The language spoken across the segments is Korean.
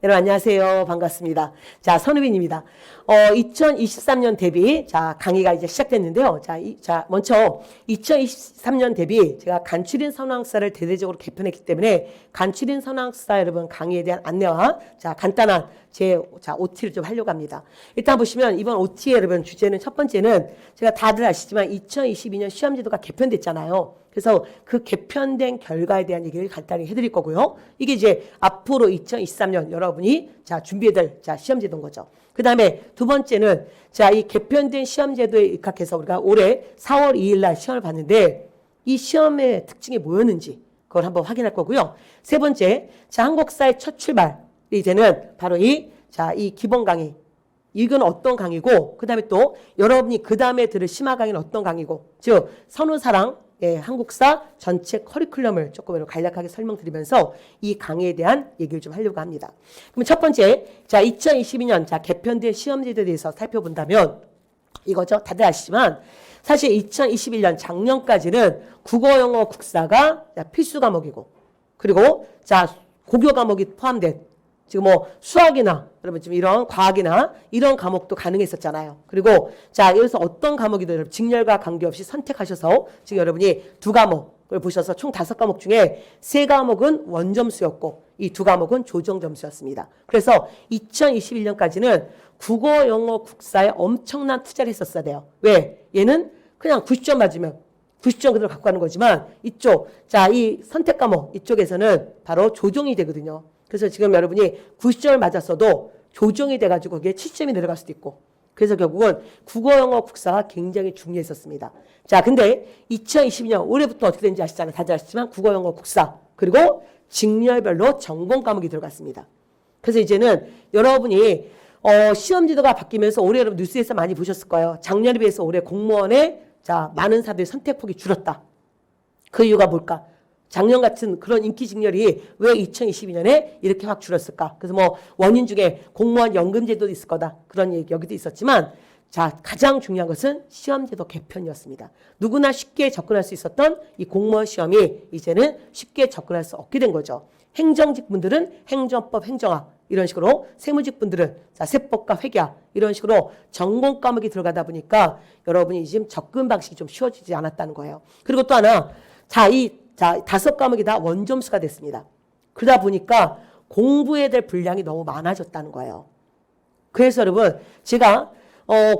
여러분 안녕하세요. 반갑습니다. 자, 선우빈입니다. 2023년 대비 자, 강의가 이제 시작됐는데요. 자, 먼저 2023년 대비 제가 간추린 선호학사를 대대적으로 개편했기 때문에 간추린 선호학사 여러분 강의에 대한 안내와 자, 간단한 OT를 좀 하려고 합니다. 일단 보시면 이번 OT의 여러분 주제는 첫 번째는 제가 다들 아시지만 2022년 시험제도가 개편됐잖아요. 그래서 그 개편된 결과에 대한 얘기를 간단히 해드릴 거고요. 이게 이제 앞으로 2023년 여러분이 자 준비해야 될 시험제도인 거죠. 그 다음에 두 번째는 자 이 개편된 시험제도에 입각해서 우리가 올해 4월 2일 날 시험을 봤는데 이 시험의 특징이 뭐였는지 그걸 한번 확인할 거고요. 세 번째, 자 한국사의 첫 출발 이제는 바로 이 기본 강의. 이건 어떤 강의고 그 다음에 또 여러분이 그 다음에 들을 심화 강의는 어떤 강의고 즉 선호사랑 한국사 전체 커리큘럼을 조금 간략하게 설명드리면서 이 강의에 대한 얘기를 좀 하려고 합니다. 그럼 첫 번째, 자 2022년 개편된 시험제도에 대해서 살펴본다면 이거죠. 다들 아시지만 사실 2021년 작년까지는 국어, 영어, 국사가 필수 과목이고 그리고 자 고교 과목이 포함된 지금 뭐 수학이나 여러분 지금 이런 과학이나 이런 과목도 가능했었잖아요. 그리고 자 여기서 어떤 과목이든 여러분 직렬과 관계없이 선택하셔서 지금 여러분이 두 과목을 보셔서 총 5과목 중에 3과목은 원점수였고 이 2과목은 조정점수였습니다. 그래서 2021년까지는 국어, 영어, 국사에 엄청난 투자를 했었어야 돼요. 왜? 얘는 그냥 90점 맞으면 90점 그대로 갖고 가는 거지만 이쪽 이 선택 과목 이쪽에서는 바로 조정이 되거든요. 그래서 지금 여러분이 90점을 맞았어도 조정이 돼가지고 그게 7점이 내려갈 수도 있고 그래서 결국은 국어, 영어, 국사가 굉장히 중요했었습니다. 자, 근데 2022년 올해부터 어떻게 되는지 아시잖아요. 다들 아시지만 국어, 영어, 국사 그리고 직렬별로 전공 과목이 들어갔습니다. 그래서 이제는 여러분이 시험지도가 바뀌면서 올해 여러분 뉴스에서 많이 보셨을 거예요. 작년에 비해서 올해 공무원의 많은 사람들의 선택폭이 줄었다. 그 이유가 뭘까? 작년 같은 그런 인기 직렬이 왜 2022년에 이렇게 확 줄었을까? 그래서 뭐 원인 중에 공무원 연금제도도 있을 거다. 그런 얘기 여기도 있었지만 자 가장 중요한 것은 시험제도 개편이었습니다. 누구나 쉽게 접근할 수 있었던 이 공무원 시험이 이제는 쉽게 접근할 수 없게 된 거죠. 행정직 분들은 행정법, 행정학 이런 식으로 세무직 분들은 세법과 회계학 이런 식으로 전공 과목이 들어가다 보니까 여러분이 지금 접근 방식이 좀 쉬워지지 않았다는 거예요. 그리고 또 하나 이 5과목이 다 원점수가 됐습니다. 그러다 보니까 공부해야 될 분량이 너무 많아졌다는 거예요. 그래서 여러분 제가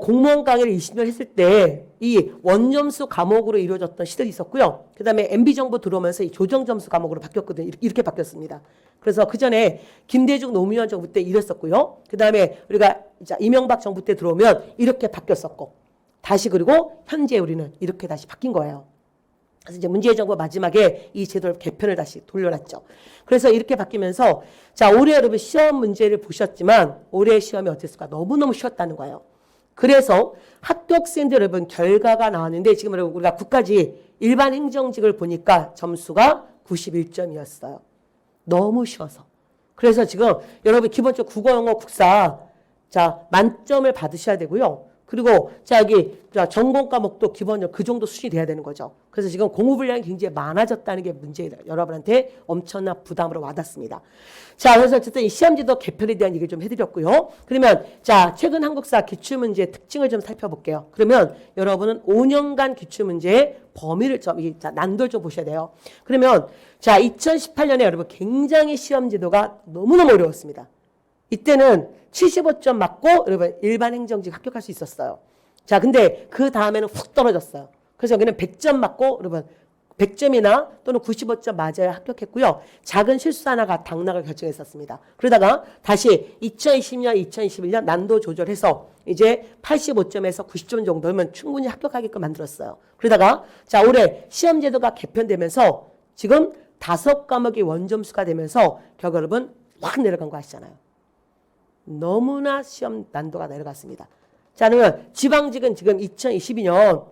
공무원 강의를 20년 했을 때 이 원점수 과목으로 이루어졌던 시절이 있었고요. 그 다음에 MB정부 들어오면서 이 조정점수 과목으로 바뀌었거든요. 이렇게 바뀌었습니다. 그래서 그 전에 김대중 노무현 정부 때 이랬었고요. 그 다음에 우리가 이명박 정부 때 들어오면 이렇게 바뀌었었고 다시 그리고 현재 우리는 이렇게 다시 바뀐 거예요. 그래서 이제 문재인 정부 마지막에 이 제도를 개편을 다시 돌려놨죠. 그래서 이렇게 바뀌면서 올해 여러분 시험 문제를 보셨지만 올해 시험이 어땠을까? 너무너무 쉬웠다는 거예요. 그래서 학교학생들 여러분 결과가 나왔는데 지금 여러분 우리가 국가직 일반 행정직을 보니까 점수가 91점이었어요. 너무 쉬워서. 그래서 지금 여러분 기본적으로 국어, 영어, 국사 만점을 받으셔야 되고요. 그리고 여기 전공 과목도 기본적으로 그 정도 수준이 돼야 되는 거죠. 그래서 지금 공부 분량이 굉장히 많아졌다는 게 문제예요. 여러분한테 엄청난 부담으로 와닿습니다. 그래서 어쨌든 이 시험지도 개편에 대한 얘기를 좀 해드렸고요. 그러면 최근 한국사 기출문제의 특징을 좀 살펴볼게요. 그러면 여러분은 5년간 기출문제의 범위를 난도를 좀 보셔야 돼요. 그러면 2018년에 여러분 굉장히 시험지도가 너무너무 어려웠습니다. 이때는 75점 맞고 여러분 일반 행정직 합격할 수 있었어요. 근데 그 다음에는 훅 떨어졌어요. 그래서 여기는 100점 맞고 여러분 100점이나 또는 95점 맞아야 합격했고요. 작은 실수 하나가 당락을 결정했었습니다. 그러다가 다시 2020년, 2021년 난도 조절해서 이제 85점에서 90점 정도면 충분히 합격하게끔 만들었어요. 그러다가 올해 시험제도가 개편되면서 지금 5과목이 원점수가 되면서 결국 여러분 확 내려간 거 아시잖아요. 너무나 시험 난도가 내려갔습니다. 그러면 지방직은 지금 2022년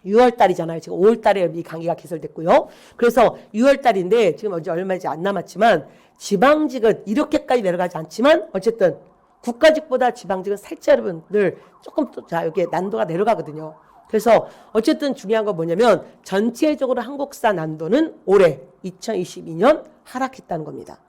6월 달이잖아요. 지금 5월 달에 이 강의가 개설됐고요. 그래서 6월 달인데 지금 얼마지 안 남았지만 지방직은 이렇게까지 내려가지 않지만 어쨌든 국가직보다 지방직은 살짝 여러분들 조금 또 여기 난도가 내려가거든요. 그래서 어쨌든 중요한 건 뭐냐면 전체적으로 한국사 난도는 올해 2022년 하락했다는 겁니다.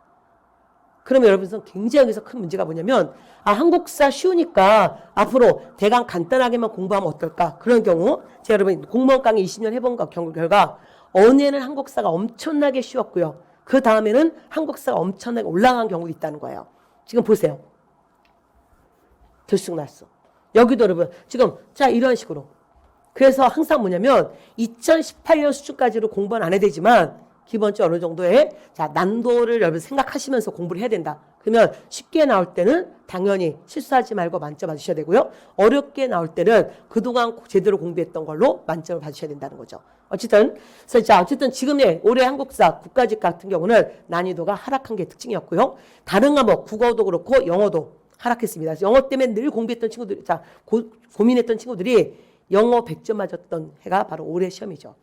그러면 여러분은 굉장히 여기서 큰 문제가 뭐냐면 한국사 쉬우니까 앞으로 대강 간단하게만 공부하면 어떨까? 그런 경우 제가 여러분 공무원 강의 20년 해본 결과 어느 해는 한국사가 엄청나게 쉬웠고요. 그 다음에는 한국사가 엄청나게 올라간 경우도 있다는 거예요. 지금 보세요. 들쑥날쑥. 여기도 여러분 지금 자 이런 식으로. 그래서 항상 뭐냐면 2018년 수준까지로 공부는 안 해야 되지만 기본적으로 어느 정도의 자 난도를 여러분 생각하시면서 공부를 해야 된다. 그러면 쉽게 나올 때는 당연히 실수하지 말고 만점 받으셔야 되고요. 어렵게 나올 때는 그동안 제대로 공부했던 걸로 만점을 받으셔야 된다는 거죠. 어쨌든 지금의 올해 한국사 국가직 같은 경우는 난이도가 하락한 게 특징이었고요. 다른 과목 국어도 그렇고 영어도 하락했습니다. 영어 때문에 늘 공부했던 친구들, 고민했던 친구들이 영어 100점 맞았던 해가 바로 올해 시험이죠.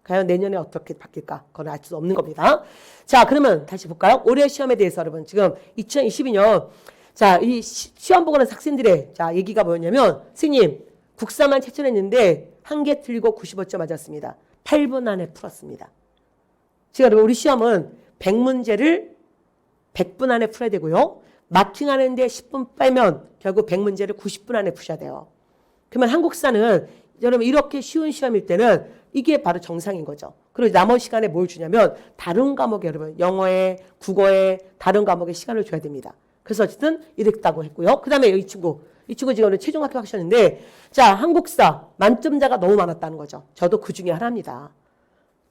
과연 내년에 어떻게 바뀔까? 그건 알 수 없는 겁니다. 자, 그러면 다시 볼까요? 올해 시험에 대해서 여러분 지금 2022년 자, 이 시험 보고 나서 학생들의 자, 얘기가 뭐였냐면 선생님, 국사만 채점했는데 한 개 틀리고 95점 맞았습니다. 8분 안에 풀었습니다. 지금 우리 시험은 100문제를 100분 안에 풀어야 되고요. 마킹하는데 10분 빼면 결국 100문제를 90분 안에 푸셔야 돼요. 그러면 한국사는 여러분 이렇게 쉬운 시험일 때는 이게 바로 정상인 거죠. 그리고 나머지 시간에 뭘 주냐면 다른 과목에 여러분 영어에 국어에 다른 과목에 시간을 줘야 됩니다. 그래서 어쨌든 이랬다고 했고요. 그 다음에 이 친구 지금 최종 합격하셨는데 자 한국사 만점자가 너무 많았다는 거죠. 저도 그 중에 하나입니다.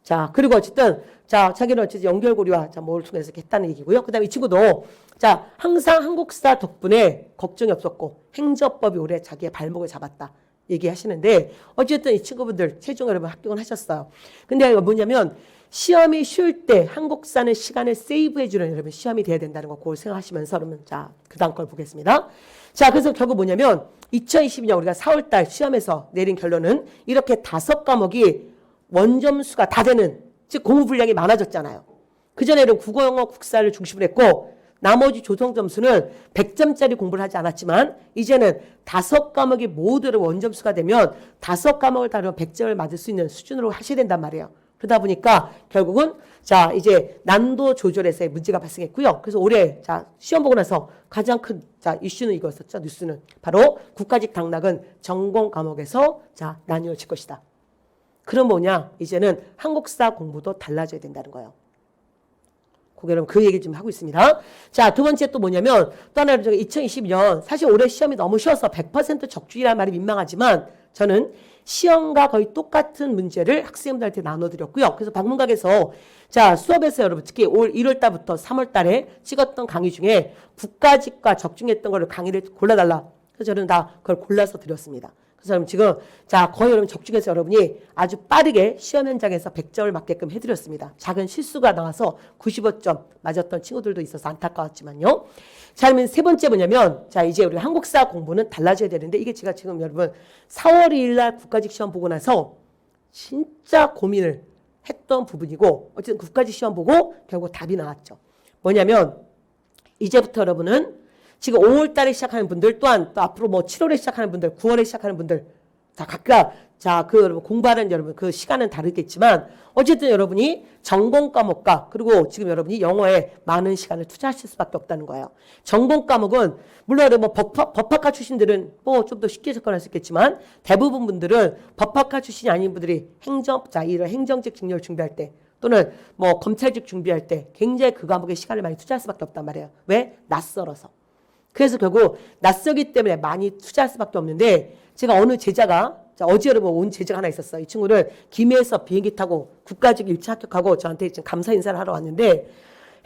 자 그리고 어쨌든 자 자기는 어쨌든 연결고리와 자 뭐를 통해서 이렇게 했다는 얘기고요. 그 다음에 이 친구도 자 항상 한국사 덕분에 걱정이 없었고 행정법이 올해 자기의 발목을 잡았다. 얘기하시는데 어쨌든 이 친구분들 최종 여러분 합격은 하셨어요. 근데 뭐냐면 시험이 쉬울 때 한국사는 시간을 세이브해주는 여러분 시험이 돼야 된다는 거 그걸 생각하시면서 여러분 자 그 다음 걸 보겠습니다. 자 그래서 결국 뭐냐면 2022년 우리가 4월달 시험에서 내린 결론은 이렇게 5과목이 원점수가 다 되는 즉 공부 분량이 많아졌잖아요. 그전에는 국어 영어 국사를 중심으로 했고 나머지 조성 점수는 100점짜리 공부를 하지 않았지만 이제는 5과목이 모두 원점수가 되면 5과목을 다루면 100점을 맞을 수 있는 수준으로 하셔야 된단 말이에요. 그러다 보니까 결국은 자 이제 난도 조절에서의 문제가 발생했고요. 그래서 올해 자 시험 보고 나서 가장 큰 자 이슈는 이거였었죠. 뉴스는 바로 국가직 당락은 전공 과목에서 자 나뉘어질 것이다. 그럼 뭐냐 이제는 한국사 공부도 달라져야 된다는 거예요. 고객님 그 얘기 좀 하고 있습니다. 자, 두 번째 또 뭐냐면 또 하나 2022년 사실 올해 시험이 너무 쉬워서 100% 적중이라는 말이 민망하지만 저는 시험과 거의 똑같은 문제를 학생들한테 나눠드렸고요. 그래서 방문각에서 자 수업에서 여러분 특히 올 1월 달부터 3월 달에 찍었던 강의 중에 국가직과 적중했던 거를 강의를 골라달라. 그래서 저는 다 그걸 골라서 드렸습니다. 그래서 여러분 지금 자 거의 여러분 적중해서 여러분이 아주 빠르게 시험 현장에서 100점을 맞게끔 해드렸습니다. 작은 실수가 나와서 95점 맞았던 친구들도 있어서 안타까웠지만요. 자 그러면 세 번째 뭐냐면 자 이제 우리 한국사 공부는 달라져야 되는데 이게 제가 지금 여러분 4월 2일 날 국가직 시험 보고 나서 진짜 고민을 했던 부분이고 어쨌든 국가직 시험 보고 결국 답이 나왔죠. 뭐냐면 이제부터 여러분은 지금 5월 달에 시작하는 분들 또한 또 앞으로 뭐 7월에 시작하는 분들 9월에 시작하는 분들 자 각각 자 그 여러분 공부하는 여러분 그 시간은 다르겠지만 어쨌든 여러분이 전공 과목과 그리고 지금 여러분이 영어에 많은 시간을 투자하실 수밖에 없다는 거예요. 전공 과목은 물론 여러분 법학과 출신들은 뭐 좀 더 쉽게 접근할 수 있겠지만 대부분 분들은 법학과 출신이 아닌 분들이 이런 행정직 직렬 준비할 때 또는 뭐 검찰직 준비할 때 굉장히 그 과목에 시간을 많이 투자할 수밖에 없단 말이에요. 왜? 낯설어서. 그래서 결국 낯설기 때문에 많이 투자할 수밖에 없는데 제가 어느 제자가 어제 여러분 온 제자가 하나 있었어요. 이 친구를 김해에서 비행기 타고 국가직 1차 합격하고 저한테 지금 감사 인사를 하러 왔는데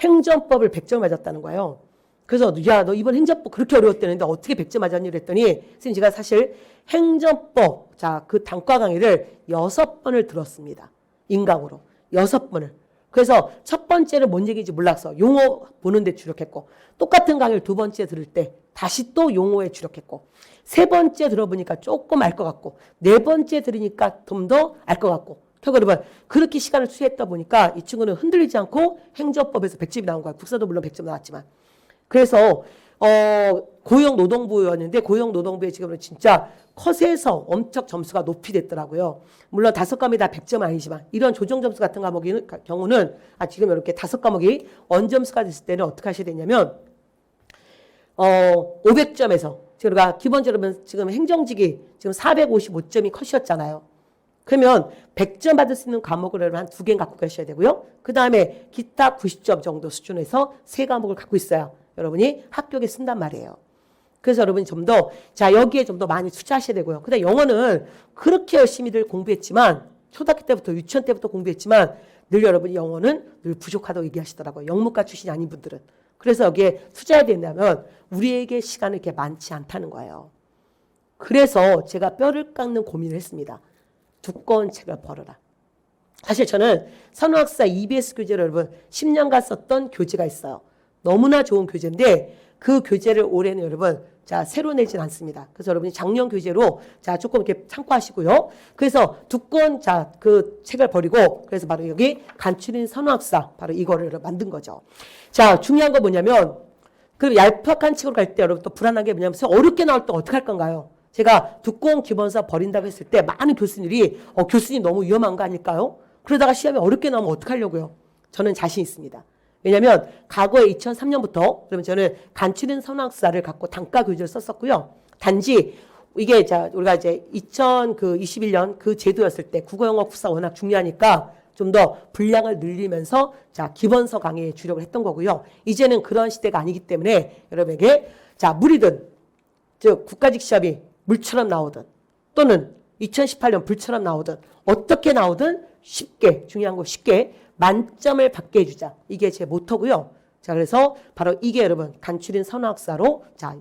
행정법을 100점 맞았다는 거예요. 그래서 야 너 이번 행정법 그렇게 어려웠다는데 어떻게 100점 맞았니 그랬더니 선생님 제가 사실 행정법 자 그 단과 강의를 6번을 들었습니다. 인강으로 6번을. 그래서 첫 번째는 뭔 얘기인지 몰라서 용어 보는데 주력했고 똑같은 강의를 두 번째 들을 때 다시 또 용어에 주력했고 세 번째 들어보니까 조금 알 것 같고 네 번째 들으니까 좀 더 알 것 같고 여러분 그렇게 시간을 투자했다 보니까 이 친구는 흔들리지 않고 행정법에서 100점이 나온 거야. 국사도 물론 100점 나왔지만 그래서 고용노동부였는데 고용노동부에 지금은 진짜 컷에서 엄청 점수가 높이 됐더라고요. 물론 5과목이 다 100점 아니지만 이런 조정 점수 같은 경우는 지금 이렇게 5과목이 원점수가 됐을 때는 어떻게 하셔야 되냐면 500점에서 제가 기본적으로 지금 행정직이 지금 455점이 컷이었잖아요. 그러면 100점 받을 수 있는 과목을 여러분 한 2개 갖고 계셔야 되고요. 그 다음에 기타 90점 정도 수준에서 3과목을 갖고 있어야 여러분이 합격에 쓴단 말이에요. 그래서 여러분이 좀 더, 자, 여기에 좀 더 많이 투자하셔야 되고요. 근데 영어는 그렇게 열심히들 공부했지만, 초등학교 때부터, 유치원 때부터 공부했지만, 늘 여러분이 영어는 늘 부족하다고 얘기하시더라고요. 영문과 출신이 아닌 분들은. 그래서 여기에 투자해야 된다면, 우리에게 시간이 이렇게 많지 않다는 거예요. 그래서 제가 뼈를 깎는 고민을 했습니다. 두꺼운 책을 벌어라. 사실 저는 선우학사 EBS 교재를 여러분 10년간 썼던 교재가 있어요. 너무나 좋은 교재인데 그 교재를 올해는 여러분 자 새로 내진 않습니다. 그래서 여러분이 작년 교재로 자 조금 이렇게 참고하시고요. 그래서 두꺼운 자 그 책을 버리고 그래서 바로 여기 간추린 선우학사 바로 이거를 만든 거죠. 자 중요한 거 뭐냐면 그 얄팍한 책으로 갈 때 여러분 또 불안한 게 뭐냐면 어렵게 나올 때 어떻게 할 건가요? 제가 두꺼운 기본서 버린다고 했을 때 많은 교수님들이 교수님 너무 위험한 거 아닐까요? 그러다가 시험에 어렵게 나오면 어떡하려고요? 저는 자신 있습니다. 왜냐하면 과거에 2003년부터 그러면 저는 간추린 선우학사를 갖고 단과 교재를 썼었고요. 단지 이게 자 우리가 이제 2021년 그 제도였을 때 국어 영어 국사 워낙 중요하니까 좀 더 분량을 늘리면서 자 기본서 강의에 주력을 했던 거고요. 이제는 그런 시대가 아니기 때문에 여러분에게 자 물이든 즉 국가직 시험이 물처럼 나오든 또는 2018년 불처럼 나오든 어떻게 나오든 쉽게 중요한 거 쉽게 만점을 받게 해주자. 이게 제 모토고요. 자 그래서 바로 이게 여러분 간추린 선우학사로 자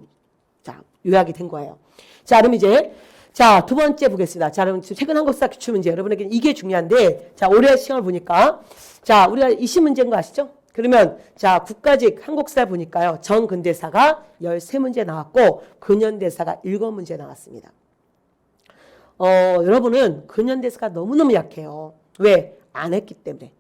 요약이 된 거예요. 자 그럼 이제 자 두 번째 보겠습니다. 자 그럼 최근 한국사 기출문제 여러분에게 이게 중요한데 자 올해 시험을 보니까 자 우리가 20문제인 거 아시죠? 그러면 자 국가직 한국사 보니까요. 전 근대사가 13문제 나왔고 근현대사가 7문제 나왔습니다. 여러분은 근현대사가 너무너무 약해요. 왜? 안 했기 때문에.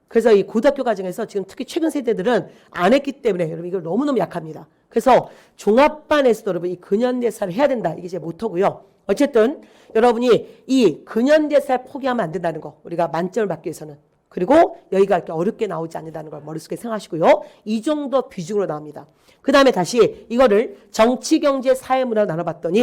그래서 이 고등학교 과정에서 지금 특히 최근 세대들은 안 했기 때문에 여러분 이걸 너무너무 약합니다. 그래서 종합반에서도 여러분 이 근현대사를 해야 된다. 이게 제 모토고요. 어쨌든 여러분이 이 근현대사를 포기하면 안 된다는 거. 우리가 만점을 받기 위해서는. 그리고 여기가 이렇게 어렵게 나오지 않는다는 걸 머릿속에 생각하시고요. 이 정도 비중으로 나옵니다. 그 다음에 다시 이거를 정치, 경제, 사회, 문화로 나눠봤더니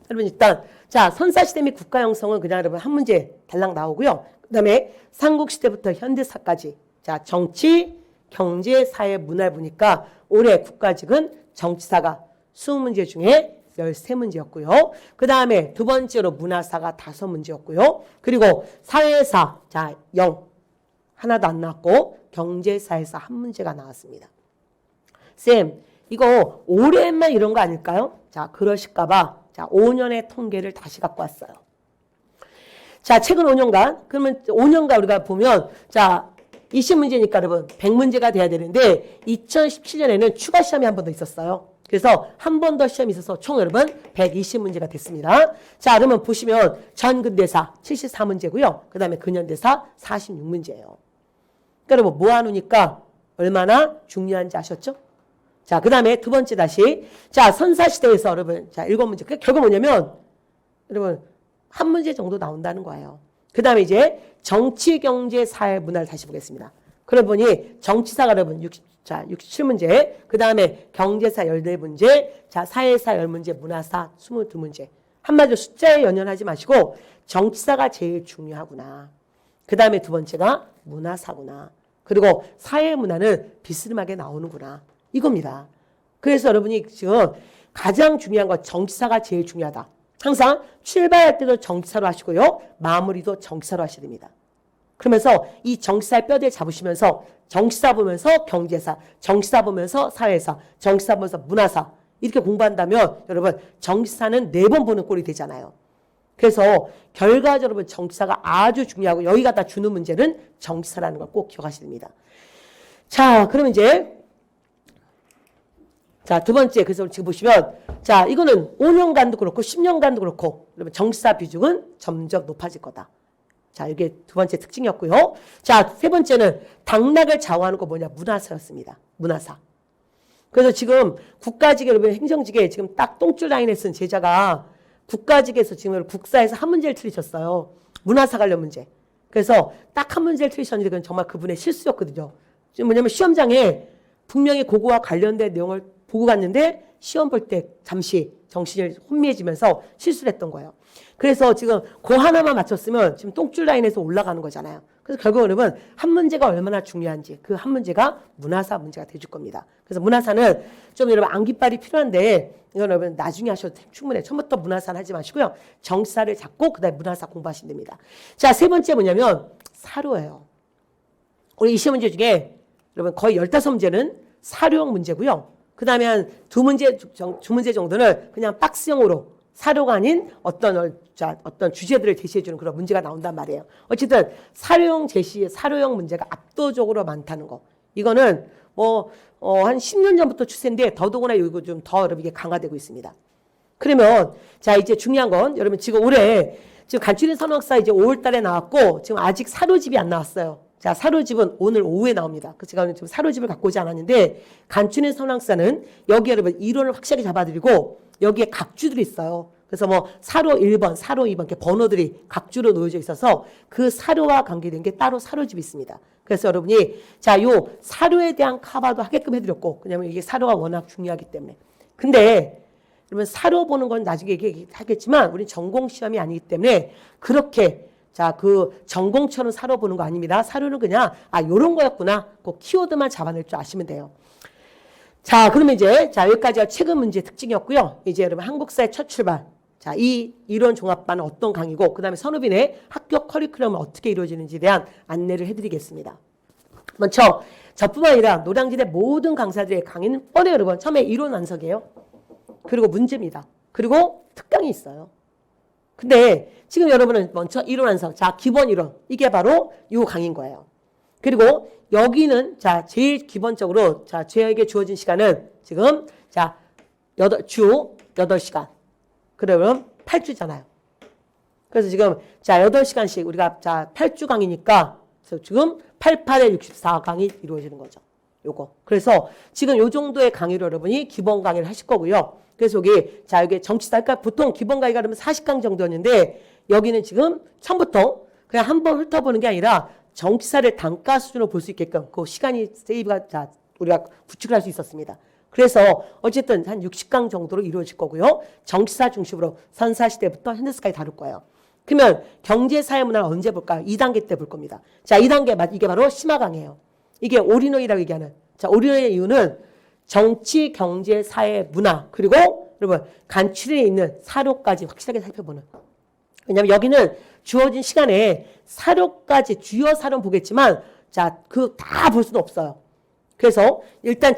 여러분 일단 자 선사시대 및 국가 형성은 그냥 여러분 한 문제 달랑 나오고요. 그 다음에 삼국시대부터 현대사까지 자 정치, 경제, 사회, 문화를 보니까 올해 국가직은 정치사가 20문제 중에 13문제였고요. 그 다음에 두 번째로 문화사가 5문제였고요. 그리고 사회사 자 0 하나도 안 나왔고 경제사에서 1문제가 나왔습니다. 쌤 이거 올해만 이런 거 아닐까요? 자 그러실까 봐 자 5년의 통계를 다시 갖고 왔어요. 자 최근 5년간 그러면 5년간 우리가 보면 자 20문제니까 여러분 100문제가 돼야 되는데 2017년에는 추가 시험이 한 번 더 있었어요. 그래서 한 번 더 시험이 있어서 총 여러분 120문제가 됐습니다. 자 그러면 보시면 전근대사 74문제고요. 그 다음에 근현대사 46문제예요. 그러니까 여러분 모아놓으니까 얼마나 중요한지 아셨죠? 자, 그 다음에 두 번째 다시. 자, 선사시대에서 여러분, 자, 7문제. 그 결국 뭐냐면, 여러분, 한 문제 정도 나온다는 거예요. 그 다음에 이제 정치, 경제, 사회, 문화를 다시 보겠습니다. 그러고 보니 정치사가 여러분, 67문제. 그 다음에 경제사 14문제. 자, 사회사 10문제, 문화사 22문제. 한마디로 숫자에 연연하지 마시고, 정치사가 제일 중요하구나. 그 다음에 두 번째가 문화사구나. 그리고 사회 문화는 비스름하게 나오는구나. 이겁니다. 그래서 여러분이 지금 가장 중요한 건 정치사가 제일 중요하다. 항상 출발할 때도 정치사로 하시고요. 마무리도 정치사로 하셔야 됩니다. 그러면서 이 정치사의 뼈대를 잡으시면서 정치사 보면서 경제사, 정치사 보면서 사회사, 정치사 보면서 문화사 이렇게 공부한다면 여러분 정치사는 4번 보는 꼴이 되잖아요. 그래서 결과적으로 정치사가 아주 중요하고 여기 갖다 주는 문제는 정치사라는 걸 꼭 기억하셔야 됩니다. 자, 그럼 이제 자, 두 번째, 그래서 지금 보시면, 자, 이거는 5년간도 그렇고, 10년간도 그렇고, 그러면 정치사 비중은 점점 높아질 거다. 자, 이게 두 번째 특징이었고요. 자, 세 번째는 당락을 좌우하는 거 뭐냐? 문화사였습니다. 문화사. 그래서 지금 국가직에, 여러분 행정직에 지금 딱 똥줄 라인에 쓴 제자가 국가직에서 지금 국사에서 한 문제를 틀리셨어요. 문화사 관련 문제. 그래서 딱 한 문제를 틀리셨는데 그건 정말 그분의 실수였거든요. 지금 뭐냐면 시험장에 분명히 그거와 관련된 내용을 보고 갔는데 시험 볼 때 잠시 정신이 혼미해지면서 실수를 했던 거예요. 그래서 지금 그 하나만 맞췄으면 지금 똥줄 라인에서 올라가는 거잖아요. 그래서 결국 여러분 한 문제가 얼마나 중요한지 그 한 문제가 문화사 문제가 돼줄 겁니다. 그래서 문화사는 좀 여러분 암기빨이 필요한데 이건 여러분 나중에 하셔도 충분해요. 처음부터 문화사는 하지 마시고요. 정사를 잡고 그다음에 문화사 공부하시면 됩니다. 자, 세 번째 뭐냐면 사료예요. 우리 이 시험 문제 중에 여러분 거의 15문제는 사료형 문제고요. 그 다음에 한 두 문제 정도는 그냥 박스형으로 사료가 아닌 어떤 주제들을 제시해주는 그런 문제가 나온단 말이에요. 어쨌든 사료형 제시의 사료형 문제가 압도적으로 많다는 거. 이거는 한 10년 전부터 추세인데 더더구나 이거 좀 더 여러분 이게 강화되고 있습니다. 그러면 자 이제 중요한 건 여러분 지금 올해 지금 간추린 선학사 이제 5월 달에 나왔고 지금 아직 사료집이 안 나왔어요. 자, 사료집은 오늘 오후에 나옵니다. 그래서 제가 지금 사료집을 갖고 오지 않았는데 간추린 선학사는 여기 여러분 이론을 확실하게 잡아드리고 여기에 각주들이 있어요. 그래서 사료 1번, 사료 2번 이렇게 번호들이 각주로 놓여져 있어서 그 사료와 관계된 게 따로 사료집이 있습니다. 그래서 여러분이 자, 요 사료에 대한 커버도 하게끔 해드렸고 왜냐면 이게 사료가 워낙 중요하기 때문에. 근데 그러면 사료 보는 건 나중에 얘기하겠지만 우리 전공 시험이 아니기 때문에 그렇게 자, 그 전공처럼 사료 보는 거 아닙니다. 사료는 그냥 요런 거였구나. 그 키워드만 잡아낼 줄 아시면 돼요. 자, 그러면 이제 자, 여기까지가 최근 문제 특징이었고요. 이제 여러분 한국사의 첫 출발. 자, 이 이론 종합반은 어떤 강의고 그다음에 선후빈의 학교 커리큘럼은 어떻게 이루어지는지에 대한 안내를 해 드리겠습니다. 먼저 저뿐만 아니라 노량진의 모든 강사들의 강의는 뻔해요, 여러분. 처음에 이론 완성이에요. 그리고 문제입니다. 그리고 특강이 있어요. 근데 지금 여러분은 먼저 이론 완성. 자, 기본 이론. 이게 바로 이 강의인 거예요. 그리고 여기는 자, 제일 기본적으로 자, 저에게 주어진 시간은 지금 자, 주 8시간. 그러면 8주잖아요. 그래서 지금 자, 8시간씩 우리가 자, 8주 강의니까 지금 88에 64강이 이루어지는 거죠. 요거. 그래서 지금 요 정도의 강의를 여러분이 기본 강의를 하실 거고요. 그래서 여기 자 여기 정치사 그러니까 보통 기본 강의가 그러면 40강 정도였는데 여기는 지금 처음부터 그냥 한번 훑어보는 게 아니라 정치사를 단가 수준으로 볼 수 있게끔 그 시간이 세이브가 자 우리가 구축을 할 수 있었습니다. 그래서 어쨌든 한 60강 정도로 이루어질 거고요. 정치사 중심으로 선사시대부터 현대사까지 다룰 거예요. 그러면 경제사회문화를 언제 볼까요? 2단계 때 볼 겁니다. 자, 2단계 이게 바로 심화강이에요. 이게 올인원이라고 얘기하는 자 올인원의 이유는 정치, 경제, 사회, 문화 그리고 여러분 간추린에 있는 사료까지 확실하게 살펴보는. 왜냐하면 여기는 주어진 시간에 사료까지 주요 사료는 보겠지만 자 그 다 볼 수는 없어요. 그래서 일단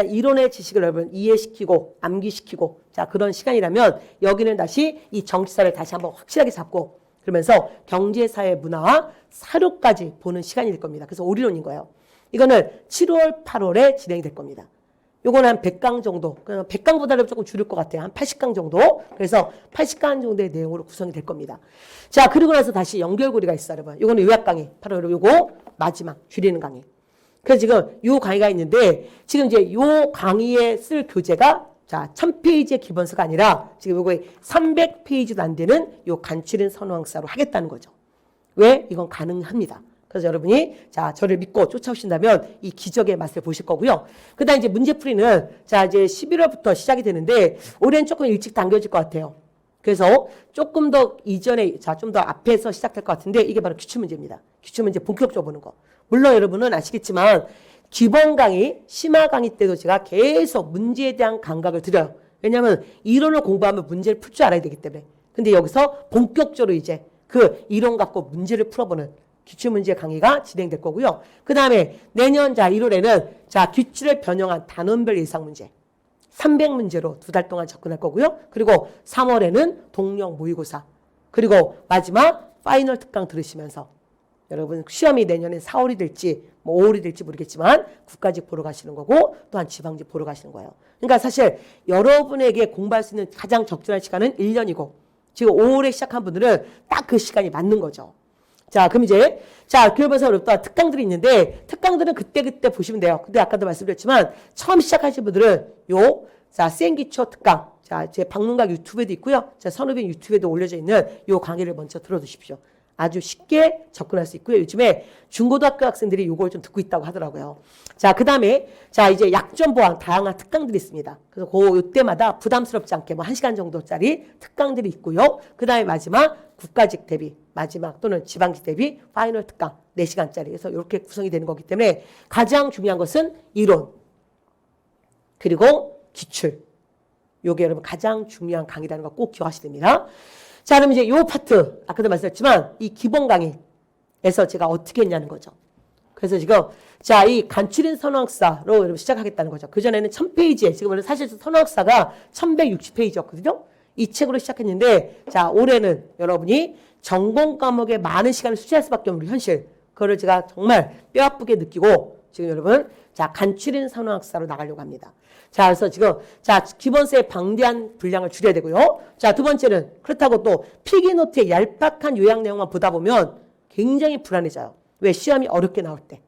이론의 지식을 여러분 이해시키고 암기시키고 자 그런 시간이라면 여기는 다시 이 정치사를 다시 한번 확실하게 잡고 그러면서 경제, 사회, 문화와 사료까지 보는 시간이 될 겁니다. 그래서 올인원인 거예요. 이거는 7월, 8월에 진행이 될 겁니다. 요거는 한 100강 정도, 100강보다는 조금 줄일 것 같아요. 한 80강 정도. 그래서 80강 정도의 내용으로 구성이 될 겁니다. 자, 그리고 나서 다시 연결고리가 있어요, 여러분. 요거는 요약 강의. 바로 요거 마지막 줄이는 강의. 그래서 지금 요 강의가 있는데 지금 이제 요 강의에 쓸 교재가 자, 1000페이지의 기본서가 아니라 지금 요거 300페이지도 안 되는 요 간추린 선호항사로 하겠다는 거죠. 왜? 이건 가능합니다. 그래서 여러분이 자 저를 믿고 쫓아오신다면 이 기적의 맛을 보실 거고요. 그다음 이제 문제풀이는 자 이제 11월부터 시작이 되는데 올해는 조금 일찍 당겨질 것 같아요. 그래서 조금 더 이전에 자 좀 더 앞에서 시작될 것 같은데 이게 바로 기출문제입니다. 기출문제 본격적으로 보는 거. 물론 여러분은 아시겠지만 기본 강의, 심화 강의 때도 제가 계속 문제에 대한 감각을 드려요. 왜냐하면 이론을 공부하면 문제를 풀 줄 알아야 되기 때문에. 근데 여기서 본격적으로 이제 그 이론 갖고 문제를 풀어보는 기출문제 강의가 진행될 거고요. 그 다음에 내년 자 1월에는 자 기출을 변형한 단원별 예상문제 300문제로 2달 동안 접근할 거고요. 그리고 3월에는 동력 모의고사 그리고 마지막 파이널 특강 들으시면서 여러분 시험이 내년에 4월이 될지 5월이 될지 모르겠지만 국가직 보러 가시는 거고 또한 지방직 보러 가시는 거예요. 그러니까 사실 여러분에게 공부할 수 있는 가장 적절한 시간은 1년이고 지금 5월에 시작한 분들은 딱 그 시간이 맞는 거죠. 자, 그럼 이제, 자, 교육본사로부터 특강들이 있는데, 특강들은 그때 보시면 돼요. 근데 아까도 말씀드렸지만, 처음 시작하신 분들은 자, 센기초 특강. 자, 제 박문각 유튜브에도 있고요. 자, 선후빈 유튜브에도 올려져 있는 요 강의를 먼저 들어두십시오. 아주 쉽게 접근할 수 있고요. 요즘에 중고등학교 학생들이 이걸 좀 듣고 있다고 하더라고요. 자, 그 다음에 자 이제 약점 보완 다양한 특강들이 있습니다. 그래서 이때마다 부담스럽지 않게 뭐 1시간 정도짜리 특강들이 있고요. 그 다음에 마지막 국가직 대비 마지막 또는 지방직 대비 파이널 특강 4시간짜리 그래서 이렇게 구성이 되는 거기 때문에 가장 중요한 것은 이론 그리고 기출 요게 여러분 가장 중요한 강의라는 거 꼭 기억하셔야 됩니다. 자, 그럼 이제 요 파트 아까도 말씀드렸지만 이 기본 강의에서 제가 어떻게 했냐는 거죠. 그래서 지금 자, 이 간추린 선호학사로 여러분 시작하겠다는 거죠. 그전에는 1000페이지에 지금 사실 선호학사가 1160페이지였거든요. 이 책으로 시작했는데 자, 올해는 여러분이 전공 과목에 많은 시간을 투자할 수밖에 없는 현실 그거를 제가 정말 뼈아프게 느끼고 지금 여러분 자, 간추린 선호학사로 나가려고 합니다. 자, 그래서 지금 자, 기본서의 방대한 분량을 줄여야 되고요. 자, 두 번째는 그렇다고 또 필기노트의 얄팍한 요약 내용만 보다 보면 굉장히 불안해져요. 왜? 시험이 어렵게 나올 때.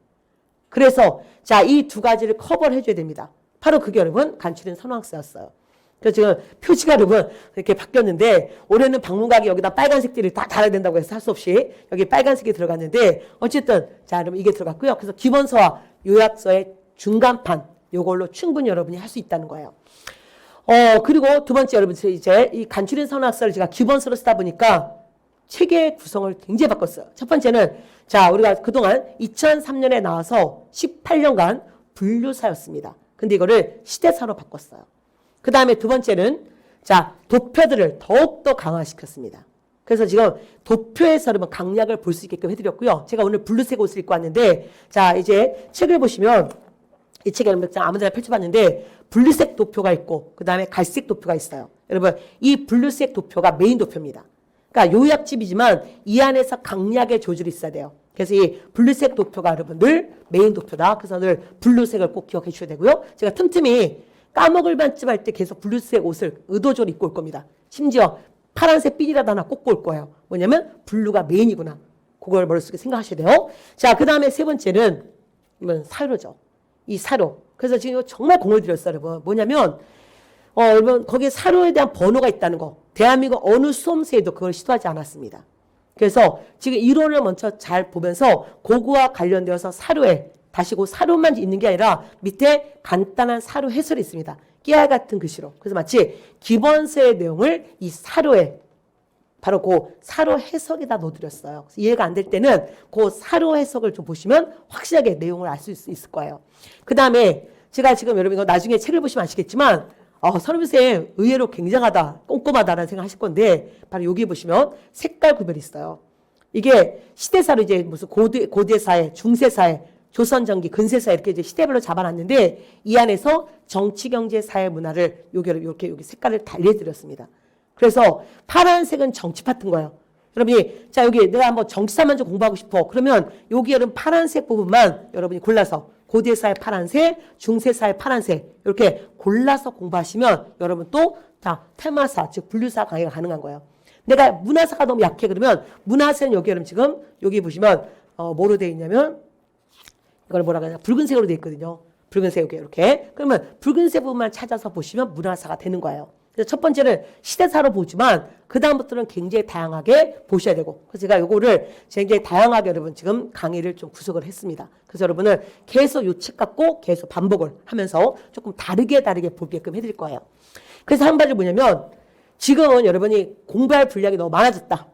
그래서 자, 이 두 가지를 커버를 해줘야 됩니다. 바로 그게 여러분 간추린 선호학사였어요. 그래서 지금 표지가 여러분 이렇게 바뀌었는데 올해는 방문각이 여기다 빨간색들이 다 달아야 된다고 해서 할 수 없이 여기 빨간색이 들어갔는데 어쨌든 자, 여러분 이게 들어갔고요. 그래서 기본서와 요약서의 중간판 요걸로 충분히 여러분이 할 수 있다는 거예요. 그리고 두 번째 여러분 이제 이 간추린 선호학사를 제가 기본서로 쓰다 보니까 책의 구성을 굉장히 바꿨어요. 첫 번째는 자, 우리가 그동안 2003년에 나와서 18년간 분류사였습니다. 근데 이거를 시대사로 바꿨어요. 그 다음에 두 번째는 자, 도표들을 더욱더 강화시켰습니다. 그래서 지금 도표에서 여러분 강약을 볼 수 있게끔 해드렸고요. 제가 오늘 블루색 옷을 입고 왔는데 자, 이제 책을 보시면 이 책에 여러분 아무데나 펼쳐봤는데 블루색 도표가 있고 그 다음에 갈색 도표가 있어요. 여러분 이 블루색 도표가 메인 도표입니다. 그러니까 요약집이지만 이 안에서 강약의 조절이 있어야 돼요. 그래서 이 블루색 도표가 여러분 늘 메인 도표다. 그래서 늘 블루색을 꼭 기억해 주셔야 되고요. 제가 틈틈이 까먹을 반쯤 할 때 계속 블루색 옷을 의도적으로 입고 올 겁니다. 심지어 파란색 삐리라도 하나 꽂고 올 거예요. 뭐냐면 블루가 메인이구나. 그걸 머릿속에 생각하셔야 돼요. 자, 그 다음에 세 번째는 이건 사료죠. 이 사료. 그래서 지금 정말 공을 들였어요, 여러분. 뭐냐면 여러분 거기에 사료에 대한 번호가 있다는 거. 대한민국 어느 수험생에도 그걸 시도하지 않았습니다. 그래서 지금 이론을 먼저 잘 보면서 그거와 관련되어서 사료에 다시 그 사료만 있는 게 아니라 밑에 간단한 사료 해설이 있습니다. 깨알 같은 글씨로. 그래서 마치 기본서의 내용을 이 사료에 바로 그 사료 해석에다 넣어드렸어요. 이해가 안 될 때는 그 사료 해석을 좀 보시면 확실하게 내용을 알 수 있을 거예요. 그 다음에 제가 지금 여러분 이거 나중에 책을 보시면 아시겠지만 선생님 의외로 굉장하다, 꼼꼼하다라는 생각 하실 건데 바로 여기 보시면 색깔 구별이 있어요. 이게 시대사로 이제 무슨 고대사회, 중세사회, 조선전기, 근세사회 이렇게 이제 시대별로 잡아놨는데 이 안에서 정치, 경제, 사회, 문화를 이렇게 여기 색깔을 달리해드렸습니다. 그래서 파란색은 정치 파트인 거예요. 여러분이 자 여기 내가 한번 정치사만 좀 공부하고 싶어. 그러면 여기 여러분 파란색 부분만 여러분이 골라서 고대사의 파란색, 중세사의 파란색 이렇게 골라서 공부하시면 여러분 또 다 테마사 즉 분류사 강의가 가능한 거예요. 내가 문화사가 너무 약해 그러면 문화사는 여기 여러분 지금 여기 보시면 뭐로 되어 있냐면 이걸 뭐라고 하냐 붉은색으로 되어 있거든요. 붉은색 이렇게 그러면 붉은색 부분만 찾아서 보시면 문화사가 되는 거예요. 그래서 첫 번째는 시대사로 보지만 그 다음부터는 굉장히 다양하게 보셔야 되고 그래서 제가 요거를 굉장히 다양하게 여러분 지금 강의를 좀 구성을 했습니다. 그래서 여러분은 계속 요 책 갖고 계속 반복을 하면서 조금 다르게 보게끔 해드릴 거예요. 그래서 한 가지 뭐냐면 지금은 여러분이 공부할 분량이 너무 많아졌다.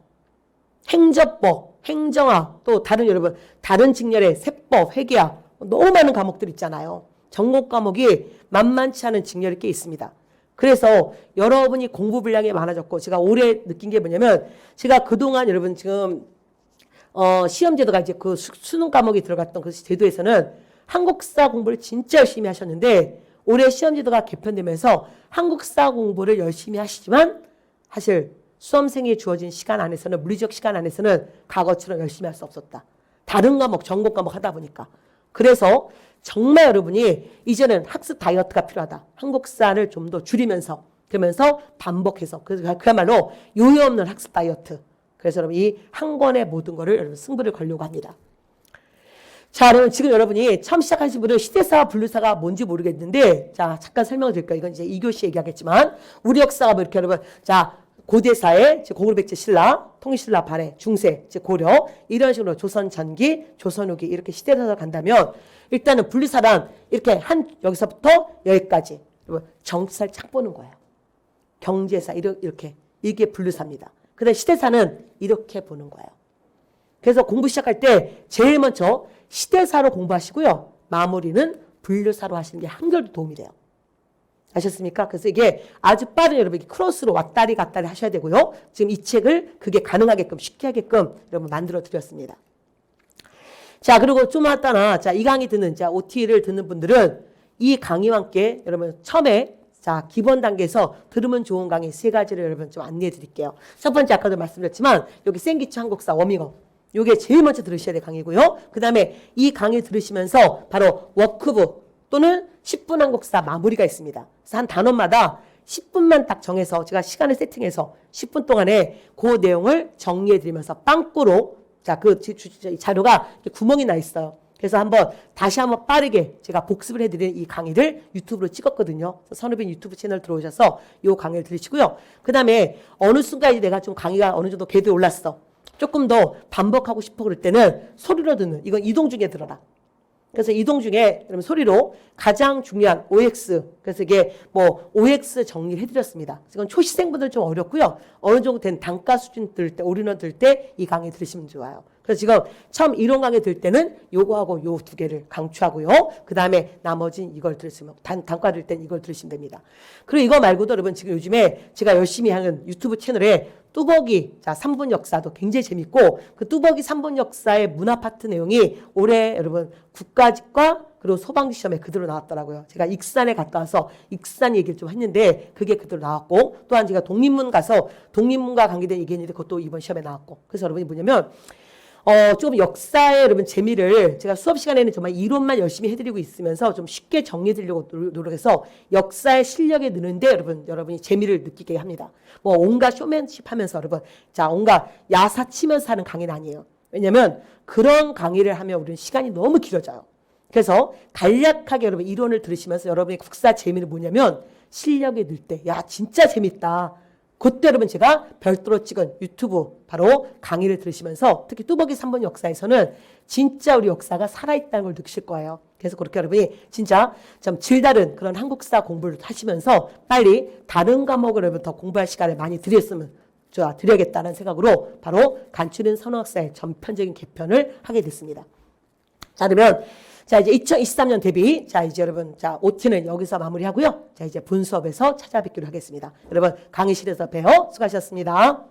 행정법, 행정학 또 여러분 다른 직렬의 세법, 회계학 너무 많은 과목들 있잖아요. 전공 과목이 만만치 않은 직렬이 꽤 있습니다. 그래서 여러분이 공부 분량이 많아졌고 제가 올해 느낀 게 뭐냐면 제가 그동안 여러분 지금 시험 제도가 이제 그 수능 과목이 들어갔던 그 제도에서는 한국사 공부를 진짜 열심히 하셨는데 올해 시험 제도가 개편되면서 한국사 공부를 열심히 하시지만 사실 수험생이 주어진 시간 안에서는 물리적 시간 안에서는 과거처럼 열심히 할 수 없었다. 다른 과목, 전공 과목 하다 보니까. 그래서 정말 여러분이 이제는 학습 다이어트가 필요하다. 한국사를 좀 더 줄이면서 그러면서 반복해서 그야말로 요요 없는 학습 다이어트. 그래서 여러분 이 한 권의 모든 거를 여러분 승부를 걸려고 합니다. 자, 여러분 지금 여러분이 처음 시작하신 분은 시대사와 분류사가 뭔지 모르겠는데 자 잠깐 설명을 드릴까요? 이건 이제 2교시 얘기하겠지만 우리 역사가 뭐 이렇게 여러분 자 고대사의 고구려백제 신라, 통일신라 발해, 중세, 고려 이런 식으로 조선 전기, 조선 후기 이렇게 시대사를 간다면 일단은 분리사란 이렇게 여기서부터 여기까지 정치사를 쫙 보는 거예요. 경제사 이렇게 이게 분류사입니다. 그다음에 시대사는 이렇게 보는 거예요. 그래서 공부 시작할 때 제일 먼저 시대사로 공부하시고요. 마무리는 분류사로 하시는 게 한결 도움이 돼요. 아셨습니까? 그래서 이게 아주 빠른 여러분 크로스로 왔다리 갔다리 하셔야 되고요. 지금 이 책을 그게 가능하게끔 쉽게 하게끔 여러분 만들어 드렸습니다. 자, 그리고 좀 왔다나 자, 이 강의 듣는 OT를 듣는 분들은 이 강의와 함께 여러분 처음에 자, 기본 단계에서 들으면 좋은 강의 3가지를 여러분 좀 안내해 드릴게요. 첫 번째 아까도 말씀드렸지만 여기 생기초 한국사 워밍업 요게 제일 먼저 들으셔야 될 강의고요. 그 다음에 이 강의 들으시면서 바로 워크북 또는 10분 한국사 마무리가 있습니다. 그래서 한 단원마다 10분만 딱 정해서 제가 시간을 세팅해서 10분 동안에 그 내용을 정리해 드리면서 빵꾸로 자, 그 자료가 구멍이 나 있어요. 그래서 다시 한번 빠르게 제가 복습을 해드리는 이 강의를 유튜브로 찍었거든요. 선우빈 유튜브 채널 들어오셔서 이 강의를 들으시고요. 그 다음에 어느 순간 내가 좀 강의가 어느 정도 궤도에 올랐어. 조금 더 반복하고 싶어 그럴 때는 소리로 듣는 이건 이동 중에 들어라. 그래서 이동 중에 여러분 소리로 가장 중요한 OX 그래서 이게 OX 정리를 해드렸습니다. 이건 초시생분들 좀 어렵고요. 어느 정도 된 단가 수준 들 때 올인원 들 때 이 강의 들으시면 좋아요. 그래서 지금 처음 이론 강의 들 때는 요거하고 요 2개를 강추하고요. 그 다음에 나머지는 이걸 들으시면 단가 들 때는 이걸 들으시면 됩니다. 그리고 이거 말고도 여러분 지금 요즘에 제가 열심히 하는 유튜브 채널에 뚜벅이 3분 역사도 굉장히 재밌고 그 뚜벅이 3분 역사의 문화 파트 내용이 올해 여러분 국가직과 그리고 소방지 시험에 그대로 나왔더라고요. 제가 익산에 갔다 와서 익산 얘기를 좀 했는데 그게 그대로 나왔고 또한 제가 독립문 가서 독립문과 관계된 얘기했는데 그것도 이번 시험에 나왔고 그래서 여러분이 뭐냐면 좀 역사의 여러분 재미를 제가 수업 시간에는 정말 이론만 열심히 해드리고 있으면서 좀 쉽게 정리해드리려고 노력해서 역사의 실력이 느는데 여러분이 재미를 느끼게 합니다. 온갖 쇼맨십 하면서 여러분 온갖 야사 치면서 하는 강의는 아니에요. 왜냐면 그런 강의를 하면 우리는 시간이 너무 길어져요. 그래서 간략하게 여러분 이론을 들으시면서 여러분의 국사 재미는 뭐냐면 실력이 늘 때 야 진짜 재밌다. 그때 여러분 제가 별도로 찍은 유튜브 바로 강의를 들으시면서 특히 뚜벅이 3분 역사에서는 진짜 우리 역사가 살아있다는 걸 느끼실 거예요. 그래서 그렇게 여러분이 진짜 좀 질다른 그런 한국사 공부를 하시면서 빨리 다른 과목을 여러분 더 공부할 시간을 많이 드려야겠다는 생각으로 바로 간추린 선호학사의 전편적인 개편을 하게 됐습니다. 자, 그러면 이제 2023년 대비 이제 여러분 OT는 여기서 마무리하고요. 이제 본 수업에서 찾아뵙기로 하겠습니다. 여러분 강의실에서 봬요. 수고하셨습니다.